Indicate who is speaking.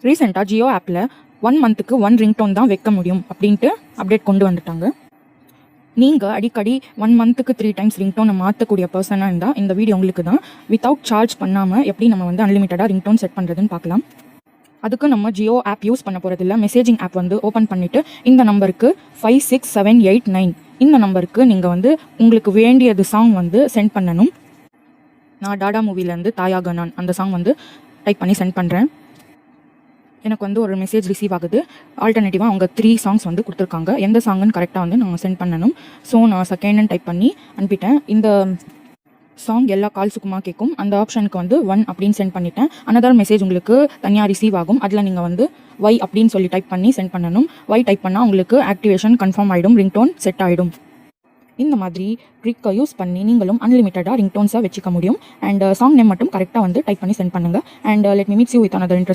Speaker 1: ரீசெண்டாக ஜியோ ஆப்பில் 1 மந்த்துக்கு 1 ரிங்டோன் தான் வைக்க முடியும் அப்படின்ட்டு அப்டேட் கொண்டு வந்துட்டாங்க. நீங்கள் அடிக்கடி 1 மந்த்துக்கு 3 டைம்ஸ் ரிங்டோனை மாற்றக்கூடிய பர்சனாக இருந்தால் இந்த வீடியோ உங்களுக்கு தான். வித்தவுட் சார்ஜ் பண்ணாமல் எப்படி நம்ம வந்து அன்லிமிட்டடாக ரிங்டோன் செட் பண்ணுறதுன்னு பார்க்கலாம். அதுக்கு நம்ம ஜியோ ஆப் யூஸ் பண்ண போகிறதில்ல. மெசேஜிங் ஆப் வந்து ஓப்பன் பண்ணிவிட்டு இந்த நம்பருக்கு 56789 இந்த நம்பருக்கு நீங்கள் வந்து உங்களுக்கு வேண்டியது சாங் வந்து சென்ட் பண்ணணும். நான் டாடா மூவிலேருந்து தாயாக நான் அந்த சாங் வந்து டைப் பண்ணி சென்ட் பண்ணுறேன். எனக்கு வந்து ஒரு மெசேஜ் ரிசீவ் ஆகுது. ஆல்டர்னேட்டிவாக அவங்க 3 சாங்ஸ் வந்து கொடுத்துருக்காங்க. எந்த சாங்குன்னு கரெக்டாக வந்து நான் சென்ட் பண்ணணும். ஸோ நான் செகண்ட்னு டைப் பண்ணி அனுப்பிட்டேன். இந்த சாங் எல்லா கால்ஸுக்குமா கேட்கும். அந்த ஆப்ஷனுக்கு வந்து 1 அப்படின்னு சென்ட் பண்ணிட்டேன். அனதர் மெசேஜ் உங்களுக்கு தனியாக ரிசீவ் ஆகும். அதில் நீங்கள் வந்து ஒய் அப்படின்னு சொல்லி டைப் பண்ணி சென்ட் பண்ணணும். ஒய் டைப் பண்ணால் உங்களுக்கு ஆக்டிவேஷன் கன்ஃபார்ம் ஆகிடும், ரிங்டோன் செட் ஆகிடும். இந்த மாதிரி ட்ரிக்கை யூஸ் பண்ணி நீங்களும் அன்லிமிட்டடாக ரிங்டோன்ஸாக வச்சுக்க முடியும். அண்ட் சாங் நேம் மட்டும் கரெக்டாக வந்து டைப் பண்ணி சென்ட் பண்ணுங்கள். And let me meets you with another interesting